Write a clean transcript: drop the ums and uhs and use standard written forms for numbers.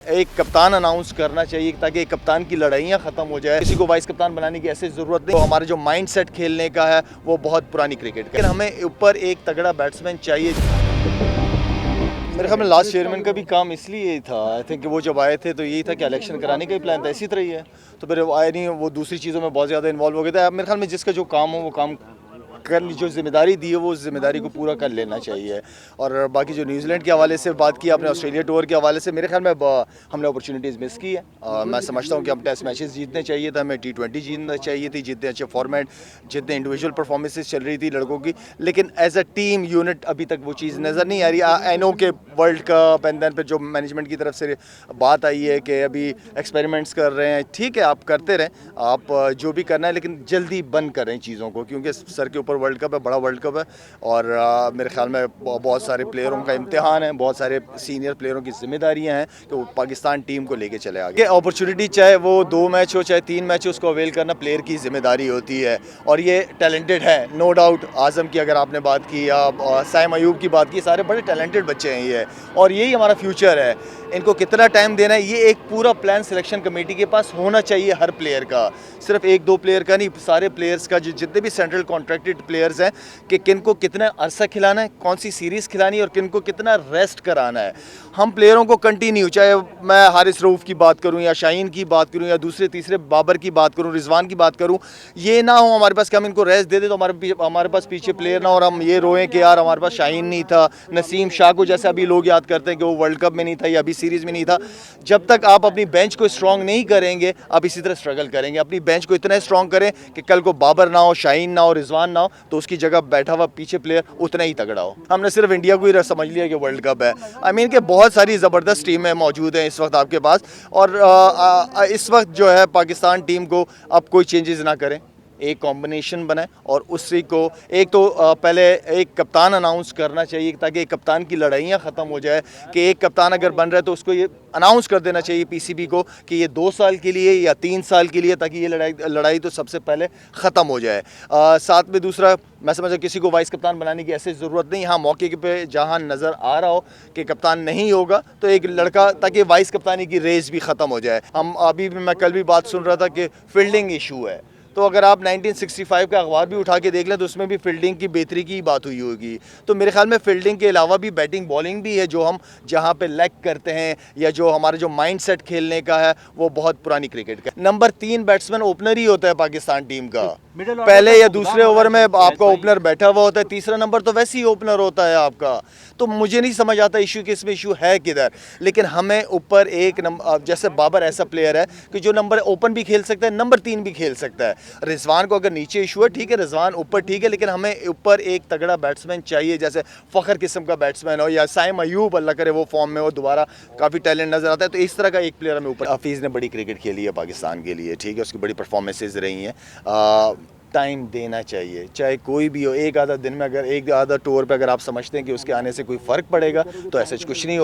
एक कप्तान अनाउंस करना चाहिए ताकि कप्तान की लड़ाइयाँ ख़त्म हो जाए। किसी को वाइस कप्तान बनाने की ऐसी ज़रूरत नहीं। तो हमारा जो माइंड सेट खेलने का है वो बहुत पुरानी क्रिकेट का, लेकिन हमें ऊपर एक तगड़ा बैट्समैन चाहिए। मेरे ख्याल में लास्ट चेयरमैन का भी काम इसलिए ही था, आई थिंक वो जब आए थे तो यही था कि इलेक्शन कराने का ही प्लान था, इसी तरह ही है। तो फिर आए नहीं, वो दूसरी चीज़ों में बहुत ज़्यादा इन्वॉल्व हो गए थे। अब मेरे ख्याल में जिसका जो काम हो वो काम कर, जो जिम्मेदारी दी है वो उस जिम्मेदारी को पूरा कर लेना चाहिए। और बाकी जो न्यूजीलैंड के हवाले से बात की आपने, ऑस्ट्रेलिया टूर के हवाले से, मेरे ख्याल में हमने अपॉर्चुनिटीज़ मिस की है। मैं समझता हूँ कि हम टेस्ट मैचेस जीतने चाहिए था, हमें T20 जीतना चाहिए थी, जितने अच्छे फॉर्मेट, जितने इंडिविजुअल परफॉर्मेंसेस चल रही थी लड़कों की, लेकिन एज अ टीम यूनिट अभी तक वो चीज़ नज़र नहीं आ रही। आई नो के वर्ल्ड कप एंड देन फिर जो मैनेजमेंट की तरफ से बात आई है कि अभी एक्सपेरिमेंट्स कर रहे हैं, ठीक है आप करते रहें, आप जो भी करना है, लेकिन जल्दी बंद करें चीज़ों को, क्योंकि सर के ऊपर वर्ल्ड कप है, बड़ा वर्ल्ड कप है। और मेरे ख्याल में बहुत सारे प्लेयरों का इम्तिहान है, बहुत सारे सीनियर प्लेयरों की जिम्मेदारियां हैं कि वो पाकिस्तान टीम को लेके चले आगे। अपॉर्चुनिटी चाहे वो 2 मैच हो चाहे 3 मैच हो, उसको अवेल करना प्लेयर की जिम्मेदारी होती है। और ये टैलेंटेड है, नो डाउट। आज़म की अगर आपने बात की या साइम अयूब की बात की, सारे बड़े टैलेंटेड बच्चे हैं ये, और यही हमारा फ्यूचर है। इनको कितना टाइम देना है, ये एक पूरा प्लान सिलेक्शन कमेटी के पास होना चाहिए हर प्लेयर का, सिर्फ 1-2 प्लेयर का नहीं, सारे प्लेयर्स का, जितने भी सेंट्रल कॉन्ट्रैक्टेड प्लेयर्स हैं, कि किन को कितना अरसा खिलाना है, कौन सी सीरीज़ खिलानी है और किन को कितना रेस्ट कराना है। हम प्लेयरों को कंटिन्यू, चाहे मैं हारिस रऊफ़ की बात करूं या शाहीन की बात करूं या दूसरे तीसरे बाबर की बात करूं, रिजवान की बात करूं, ये ना हो हमारे पास कि हम इनको रेस्ट दे दें तो हमारे पास पीछे प्लेयर ना, और हम ये रोएं कि यार हमारे पास शाहीन नहीं था, नसीम शाह को जैसे अभी लोग याद करते हैं कि वो वर्ल्ड कप में नहीं था या अभी सीरीज़ में नहीं था। जब तक आप अपनी बेंच को स्ट्रॉन्ग नहीं करेंगे, आप इसी तरह स्ट्रगल करेंगे। अपनी बेंच को इतना स्ट्रॉन्ग करें कि कल को बाबर ना हो, शाहीन ना हो, रिजवान ना हो, तो उसकी जगह बैठा हुआ पीछे प्लेयर उतना ही तगड़ा हो। हमने सिर्फ इंडिया को ही समझ लिया कि वर्ल्ड कप है। आई मीन कि बहुत सारी ज़बरदस्त टीमें मौजूद हैं इस वक्त आपके पास, और इस वक्त जो है पाकिस्तान टीम को अब कोई चेंजेस ना करें, एक कॉम्बिनेशन बनाए और उसी को एक तो पहले एक कप्तान अनाउंस करना चाहिए ताकि कप्तान की लड़ाइयाँ ख़त्म हो जाए। कि एक कप्तान अगर बन रहा है तो उसको ये अनाउंस कर देना चाहिए पीसीबी को कि ये 2 साल के लिए या 3 साल के लिए, ताकि ये लड़ाई तो सबसे पहले ख़त्म हो जाए। साथ में दूसरा, मैं समझता किसी को वाइस कप्तान बनाने की ऐसी ज़रूरत नहीं। हाँ, मौके पे जहाँ नज़र आ रहा हो कि कप्तान नहीं होगा तो एक लड़का, ताकि वाइस कप्तानी की रेस भी ख़त्म हो जाए। हम अभी भी, मैं कल भी बात सुन रहा था कि फील्डिंग इशू है, तो अगर आप 1965 का अखबार भी उठा के देख लें तो उसमें भी फील्डिंग की बेहतरी की बात हुई होगी। तो मेरे ख्याल में फील्डिंग के अलावा भी बैटिंग बॉलिंग भी है, जो हम जहाँ पे लैग करते हैं या जो हमारा जो माइंड सेट खेलने का है वो बहुत पुरानी क्रिकेट का। नंबर 3 बैट्समैन ओपनर ही होता है पाकिस्तान टीम का, पहले या दूसरे ओवर में आपका ओपनर बैठा हुआ होता है, तीसरा नंबर तो वैसे ही ओपनर होता है आपका। तो मुझे नहीं समझ आता इशू किस में, इशू है किधर। लेकिन हमें ऊपर एक नंबर, जैसे बाबर ऐसा प्लेयर है कि जो नंबर ओपन भी खेल सकता है, नंबर 3 भी खेल सकता है। रिजवान को अगर नीचे इशू है, ठीक है, रिजवान ऊपर ठीक है, लेकिन हमें ऊपर एक तगड़ा बैट्समैन चाहिए, जैसे फ़खर किस्म का बैट्समैन हो, या साइम अयूब, अल्लाह करे वो फॉर्म में हो दोबारा, काफ़ी टैलेंट नज़र आता है। तो इस तरह का एक प्लेयर हमें ऊपर। हफीज़ ने बड़ी क्रिकेट खेली है पाकिस्तान के लिए, ठीक है, उसकी बड़ी परफॉर्मेंसेज रही हैं। टाइम देना चाहिए, चाहे कोई भी हो। एक आधा दिन में, अगर एक आधा टूर पे अगर आप समझते हैं कि उसके आने से कोई फ़र्क पड़ेगा, तो ऐसा कुछ नहीं हो।